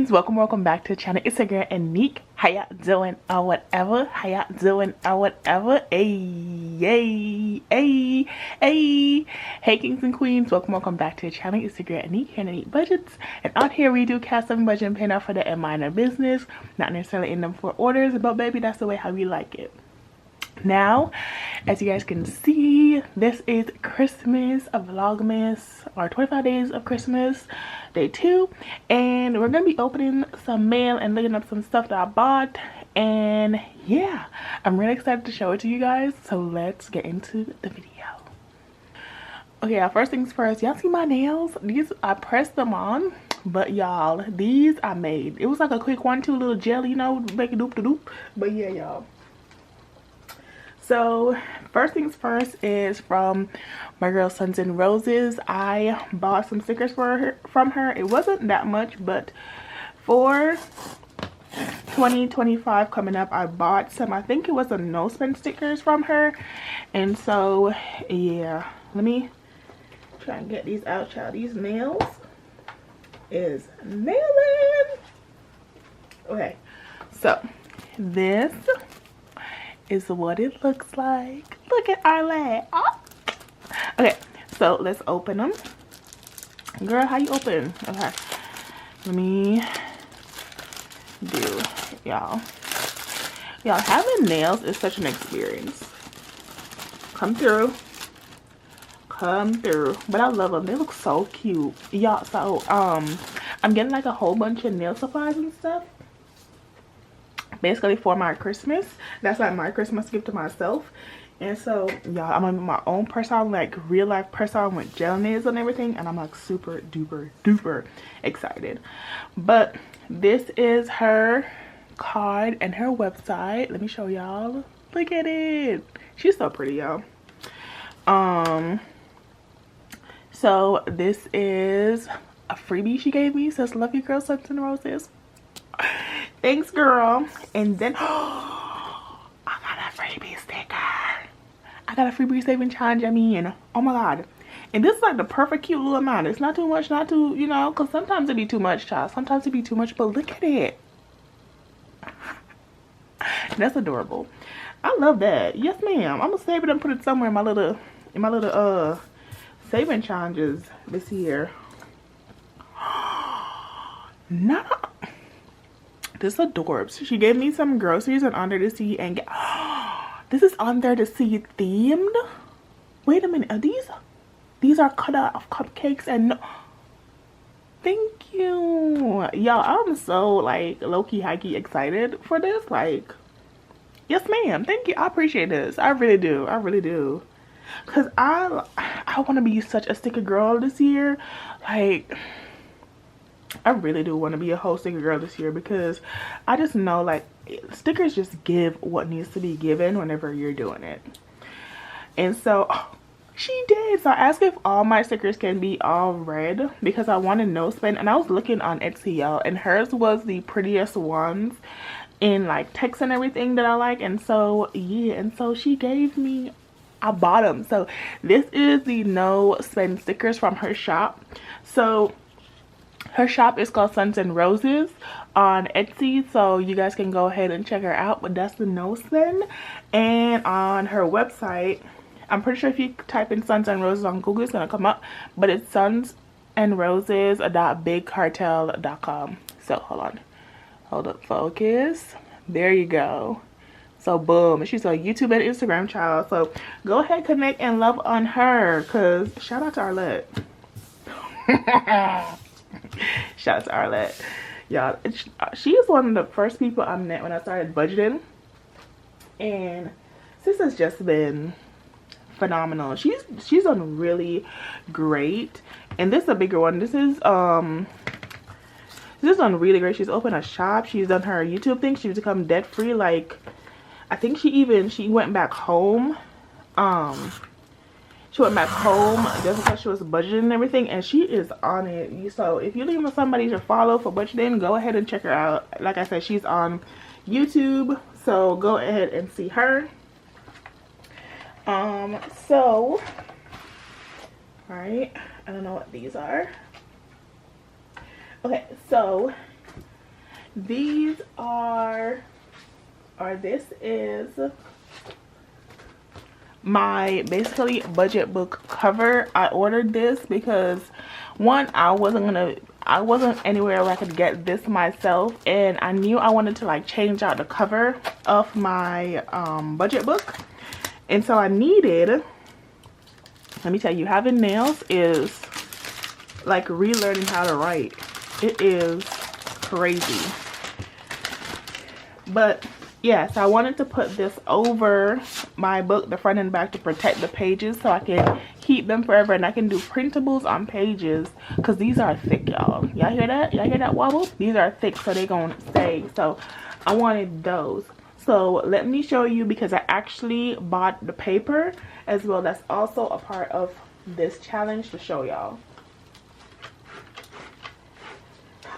queens, welcome back to the channel. It's your girl Aneke. How y'all doing or whatever? How y'all doing or whatever? Hey kings and queens, welcome back to the channel. It's your girl Aneke here, Aneke Budgets, and out here we do custom budget and paying off for the and minor business, not necessarily in them for orders, but baby, that's the way how we like it. Now, as you guys can see, this is Christmas Vlogmas, or 25 days of Christmas, day 2, and we're gonna be opening some mail and looking up some stuff that I bought. And yeah, I'm really excited to show it to you guys, so let's get into the video. Okay, first things first, y'all see my nails? These, I pressed them on, but y'all, these I made. It was like a quick 1-2 little jelly, you know, make it doop-de-doop. But yeah, y'all. So first things first is from my girl Suns and Roses. I bought some stickers from her. It wasn't that much, but for 2025 coming up, I bought some, I think it was a no spend stickers from her. And so yeah, let me try and get these out, child. These nails is nailing. Okay, so this is what it looks like. Look at our lad. Oh. Okay, so let's open them. Girl, how you open? Okay, let me do, y'all. Having nails is such an experience. Come through. But I love them. They look so cute, y'all. So I'm getting like a whole bunch of nail supplies and stuff, basically for my Christmas. That's like my Christmas gift to myself. And so y'all, I'm gonna make my own press on, like real life press on with gel nails and everything, and I'm like super duper excited. But this is her card and her website. Let me show y'all. Look at it. She's so pretty, y'all. So this is a freebie she gave me. Says love you girl, Suns and Roses. Thanks, girl. And then I got a freebie sticker. I got a freebie saving challenge. I mean, oh my god. And this is like the perfect cute little amount. It's not too much, not too, you know, because sometimes it be too much, child. Sometimes it be too much, but look at it. That's adorable. I love that. Yes, ma'am. I'm gonna save it and put it somewhere in my little saving challenges this year. No. This is adorbs. She gave me some groceries and Under the Sea and this is Under the Sea themed. Wait a minute, are these are cut out of cupcakes and no. Thank you, y'all. I'm so like low-key high-key excited for this. Like, yes ma'am, thank you. I appreciate this. I really do, because I want to be such a sticker girl this year. Like, I really do want to be a whole sticker girl this year, because I just know like stickers just give what needs to be given whenever you're doing it. And so she did. So I asked if all my stickers can be all red, because I want to no spend. And I was looking on Etsy, y'all, and hers was the prettiest ones in like text and everything that I like. And so yeah, and so she gave me, I bought them. So this is the no spend stickers from her shop. So her shop is called Suns and Roses on Etsy, so you guys can go ahead and check her out. But that's the no spend. And on her website, I'm pretty sure if you type in Suns and Roses on Google, it's gonna come up. But it's sunsandroses.bigcartel.com. So hold up, focus. There you go. So boom, she's a YouTube and Instagram child. So go ahead, connect and love on her, cause shout out to Arlette. Shout out to Arlette, y'all. She is one of the first people I met when I started budgeting, and this has just been phenomenal. She's done really great. And this is a bigger one. This is done really great. She's opened a shop. She's done her YouTube thing. She's become debt free. Like, I think she went back home. She went back home just because she was budgeting and everything, and she is on it. So if you're looking for somebody to follow for budgeting, go ahead and check her out. Like I said, she's on YouTube, so go ahead and see her. So, alright, I don't know what these are. Okay, so These are, or this is my basically budget book cover. I ordered this because one, I wasn't anywhere where I could get this myself, and I knew I wanted to like change out the cover of my budget book. And so I needed, let me tell you, having nails is like relearning how to write. It is crazy. But yes, I wanted to put this over my book, the front and back, to protect the pages so I can keep them forever, and I can do printables on pages because these are thick, y'all. Y'all hear that? Y'all hear that wobble? These are thick, so they're gonna stay. So I wanted those. So let me show you, because I actually bought the paper as well. That's also a part of this challenge to show y'all.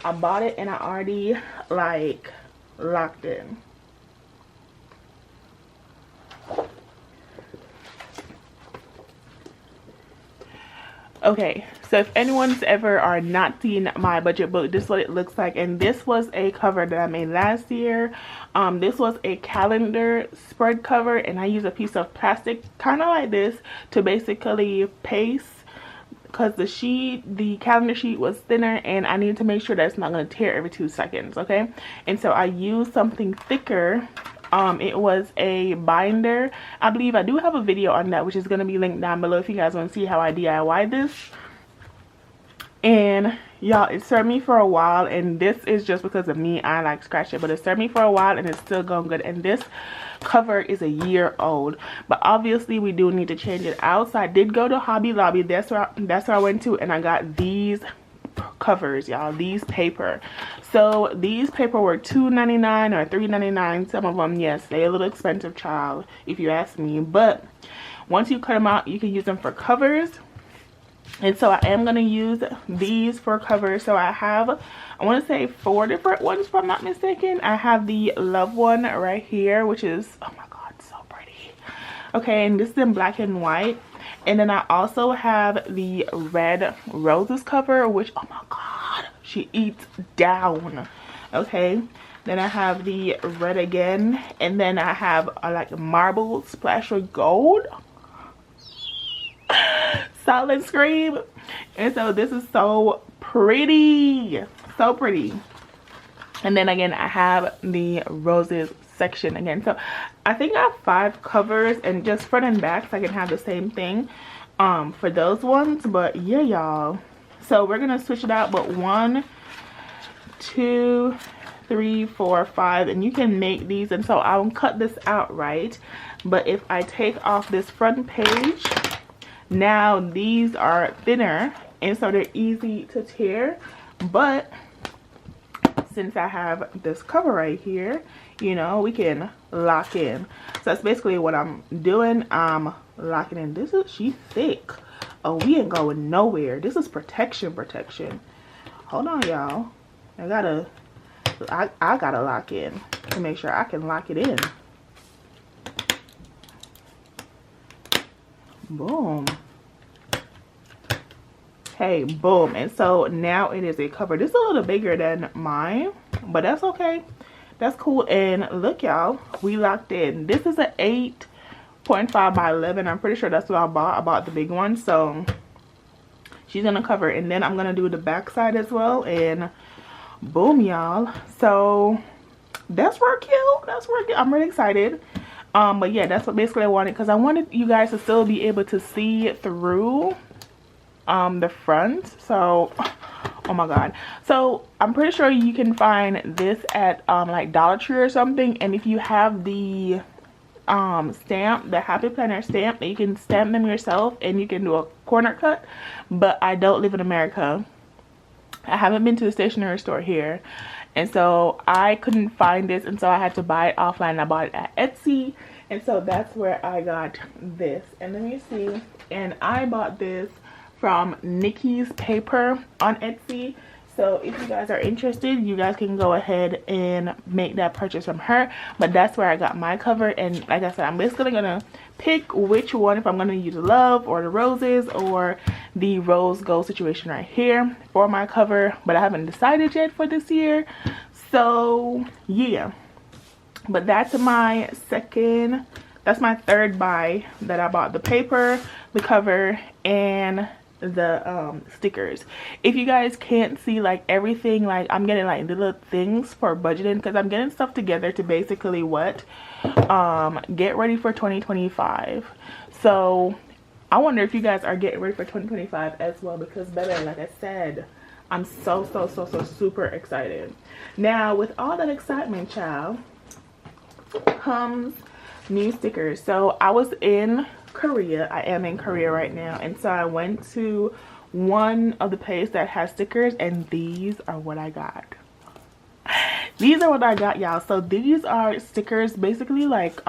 I bought it and I already like locked in. Okay, so if anyone's ever are not seen my budget book, this is what it looks like. And this was a cover that I made last year. This was a calendar spread cover, and I used a piece of plastic kind of like this to basically paste, because the calendar sheet was thinner and I needed to make sure that it's not going to tear every 2 seconds. Okay, and so I used something thicker. It was a binder. I believe I do have a video on that, which is going to be linked down below if you guys want to see how I DIY this. And y'all, it served me for a while, and this is just because of me. I like scratch it, but it served me for a while and it's still going good. And this cover is a year old, but obviously we do need to change it out. So I did go to Hobby Lobby. That's where I went to, and I got these covers, y'all. These paper. So these paper were $2.99 or $3.99. Some of them, yes, they're a little expensive, child, if you ask me. But once you cut them out, you can use them for covers. And so I am going to use these for covers. So I have, I want to say 4 different ones if I'm not mistaken. I have the love one right here, which is, oh my god, so pretty. Okay, and this is in black and white. And then I also have the red roses cover, which, oh my god, she eats down. Okay, then I have the red again, and then I have like marble splash with gold. Silent scream. And so this is so pretty, so pretty. And then again, I have the roses section again. So I think I have 5 covers, and just front and back, so I can have the same thing for those ones. But yeah, y'all, so we're gonna switch it out. But 1, 2, 3, 4, 5, and you can make these. And so I'll cut this out, right? But if I take off this front page, now these are thinner, and so they're easy to tear. But since I have this cover right here, you know, we can lock in. So that's basically what I'm doing. I'm locking in. This is, she's thick. Oh, we ain't going nowhere. This is protection. Hold on, y'all. I gotta lock in to make sure I can lock it in. Boom. Hey, boom. And so now it is a cover. This is a little bigger than mine, but that's okay. That's cool. And look, y'all, we locked in. This is an 8.5 by 11. I'm pretty sure that's what I bought. I bought the big one. So she's gonna cover it, and then I'm gonna do the back side as well. And boom, y'all. So that's real cute. That's real cute. I'm really excited. But yeah, that's what basically I wanted, because I wanted you guys to still be able to see through the front. So oh my god, so I'm pretty sure you can find this at like Dollar Tree or something. And if you have the stamp, the Happy Planner stamp, you can stamp them yourself and you can do a corner cut. But I don't live in America. I haven't been to the stationery store here, and so I couldn't find this, and so I had to buy it offline. I bought it at Etsy, and so that's where I got this. And let me see, and I bought this from Nikki's Paper on Etsy. So if you guys are interested, you guys can go ahead and make that purchase from her. But that's where I got my cover. And like I said, I'm basically gonna pick which one, if I'm gonna use the love or the roses or the rose gold situation right here for my cover. But I haven't decided yet for this year. So yeah, but that's my third buy that I bought: the paper, the cover, and the stickers. If you guys can't see like everything, like I'm getting like little things for budgeting, because I'm getting stuff together to basically what get ready for 2025. So I wonder if you guys are getting ready for 2025 as well, because baby, like I said, I'm so super excited. Now with all that excitement, child, comes new stickers. So I was in Korea. I am in Korea right now, and so I went to one of the places that has stickers, and these are what I got. These are what I got, y'all. So these are stickers, basically like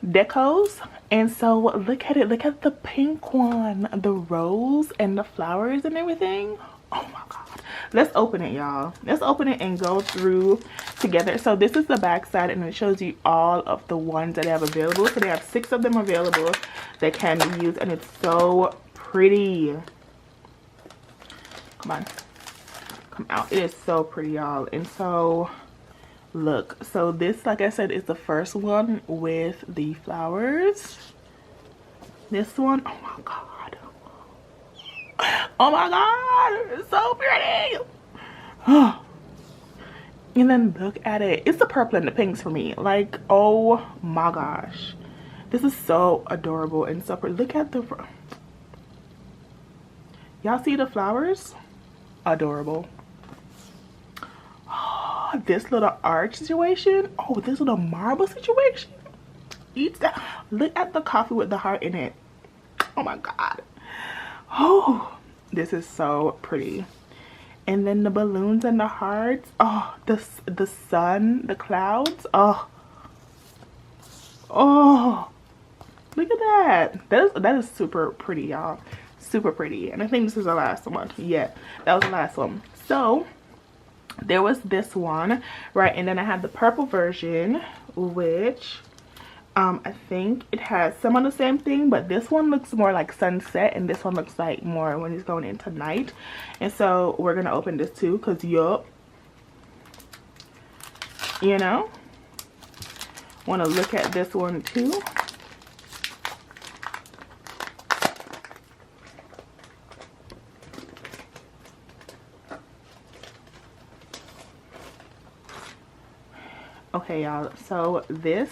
decos. And so look at it, look at the pink one, the rose and the flowers and everything. Oh my god, let's open it, y'all. Let's open it and go through together. So this is the back side, and it shows you all of the ones that they have available. So they have 6 of them available that can be used, and it's so pretty. Come on, come out. It is so pretty, y'all. And so look, so this, like I said, is the first one with the flowers. This one, oh my god, oh my god, it's so pretty. And then look at it, it's the purple and the pinks for me. Like, oh my gosh, this is so adorable and so pretty. Look at the, y'all see the flowers? Adorable. This little arch situation. Oh, this little marble situation. Eat that. Look at the coffee with the heart in it. Oh my god. Oh, this is so pretty. And then the balloons and the hearts. Oh, the sun, the clouds. Oh, oh, look at that. That is super pretty, y'all. Super pretty. And I think this is the last one. Yeah, that was the last one. So there was this one, right? And then I had the purple version, which I think it has some of the same thing, but this one looks more like sunset, and this one looks like more when it's going into night. And so we're gonna open this too, because yup, you know, want to look at this one too. Okay, y'all, so this,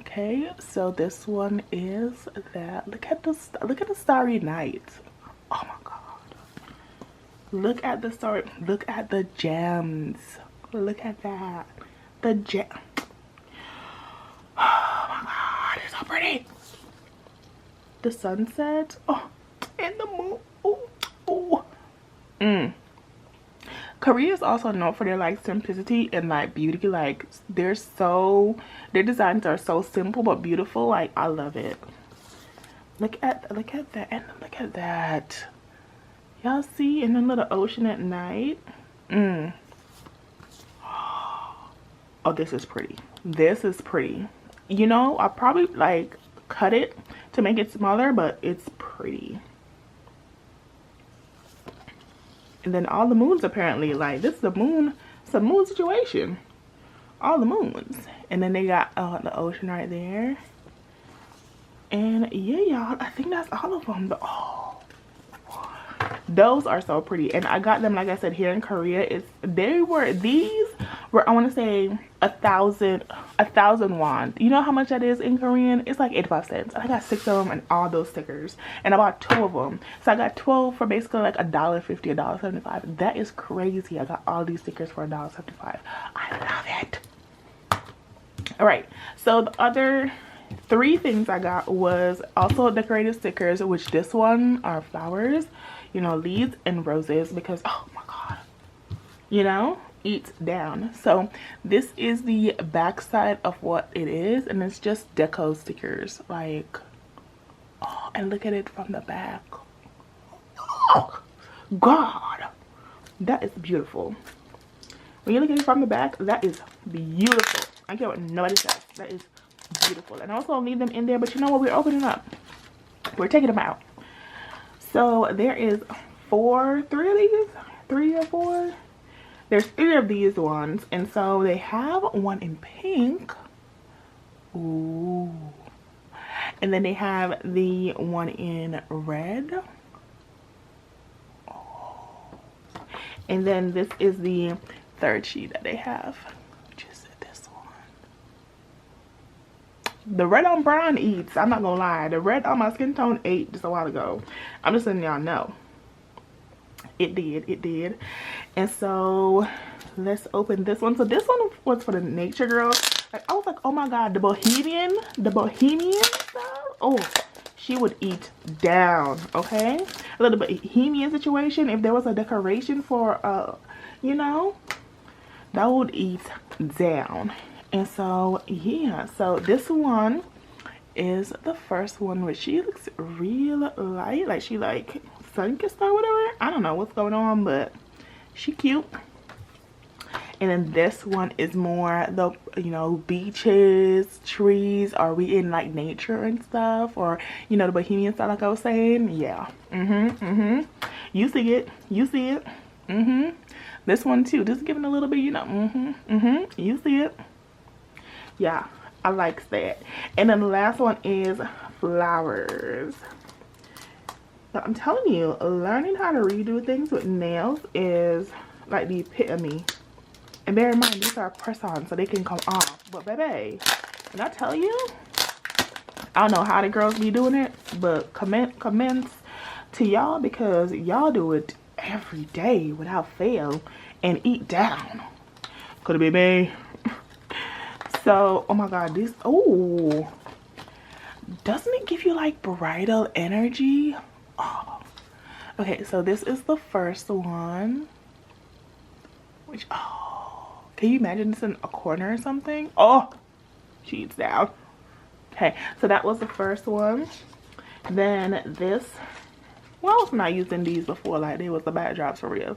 okay, so this one is that. Look at the starry night. Oh my god, look at the star, look at the gems, look at that, the gem. Oh my god, it's so pretty. The sunset, oh, and the moon. Oh, oh. Korea is also known for their like simplicity and like beauty. Like their designs are so simple but beautiful. Like I love it. Look at that, and look at that. Y'all see? And then little ocean at night. Oh, this is pretty. This is pretty. You know, I probably like cut it to make it smaller, but it's pretty. And then all the moons, apparently, like this is the moon, it's a moon situation. All the moons. And then they got the ocean right there. And yeah, y'all, I think that's all of them. Oh, those are so pretty. And I got them, like I said, here in Korea. These were I want to say 1,000 won. You know how much that is in Korean? It's like 85 cents. I got 6 of them and all those stickers, and I bought 2 of them. So I got 12 for basically like $1.50, $1.75. That is crazy. I got all these stickers for $1.75. I love it. All right, so the other 3 things I got was also decorated stickers, which this one are flowers, you know, leaves and roses, because oh my god, you know, eats down. So this is the back side of what it is, and it's just deco stickers. Like, oh, and look at it from the back. Oh god, that is beautiful. When you look at it from the back, that is beautiful. I don't care what nobody says. That is beautiful. And also I'll leave them in there, but you know what, we're opening up, we're taking them out. So there is 3 of these, 3 or 4. There's 3 of these ones, and so they have one in pink. Ooh. And then they have the one in red. Oh. And then this is the 3rd sheet that they have, which is this one. The red on brown eats. I'm not gonna lie. The red on my skin tone ate just a while ago. I'm just letting y'all know. It did. And so let's open this one. So this one was for the nature girls. Like, I was like, oh my god, the bohemian stuff. Oh, she would eat down. Okay, a little bohemian situation. If there was a decoration for you know, that would eat down. And so yeah, so this one is the first one, which she looks real light, like she like sun-kissed or whatever. I don't know what's going on, but she cute. And then this one is more the, you know, beaches, trees. Are we in like nature and stuff, or you know, the bohemian style, like I was saying? Yeah. You see it. This one too, just giving a little bit, you know. You see it. Yeah, I like that. And then the last one is flowers. So I'm telling you, learning how to redo things with nails is like the epitome. And bear in mind, these are press-on, so they can come off. But baby, when I tell you, I don't know how the girls be doing it, but comments to y'all, because y'all do it every day without fail and eat down. Could it be me? So, oh my god, this, oh, doesn't it give you like bridal energy? Oh. Okay, so this is the first one, which, oh, can you imagine this in a corner or something? Oh, she eats down. Okay, so that was the first one. Then this, well, I was not using these before, like they was the bad drops for real,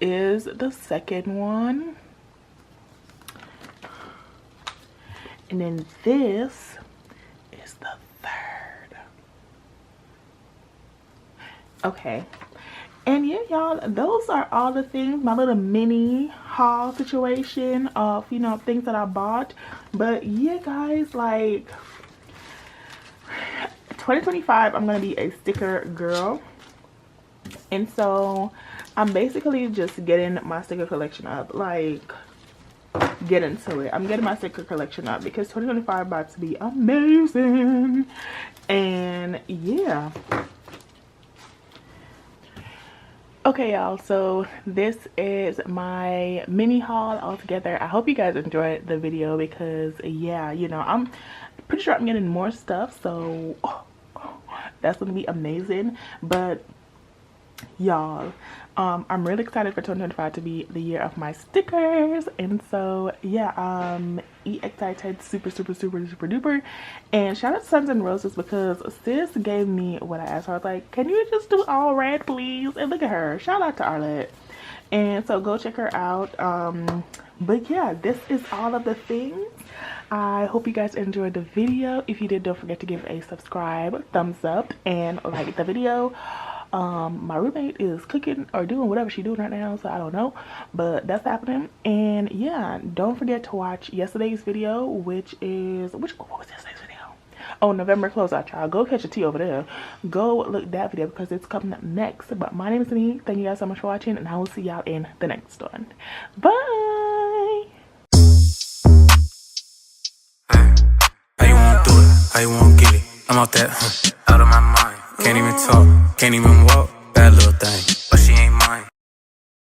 is the second one. And then this is the 3rd. Okay. And yeah, y'all, those are all the things, my little mini haul situation of, you know, things that I bought. But yeah, guys, like 2025, I'm gonna be a sticker girl. And so I'm basically just getting my sticker collection up. Like, get into it. I'm getting my sticker collection up because 2025 about to be amazing. And yeah. Okay, y'all, so this is my mini haul altogether. I hope you guys enjoyed the video because yeah, you know, I'm pretty sure I'm getting more stuff, so that's gonna be amazing. But y'all, I'm really excited for 2025 to be the year of my stickers. And so yeah, excited, super duper. And shout out to Suns and Roses because sis gave me what I asked for. I was like, can you just do all red please? And look at her, shout out to Arlette. And so go check her out. But yeah, this is all of the things. I hope you guys enjoyed the video. If you did, don't forget to give a subscribe, thumbs up, and like the video. My roommate is cooking or doing whatever she's doing right now, so I don't know, but that's happening. And yeah, don't forget to watch yesterday's video, what was yesterday's video? Oh, November closeout, y'all. Go catch a tea over there. Go look that video because it's coming up next. But my name is Aneke. Thank you guys so much for watching, and I will see y'all in the next one. Bye. How you wanna do it? How you wanna get it? I'm out that, out of my mind. Can't even talk, can't even walk. Bad little thing.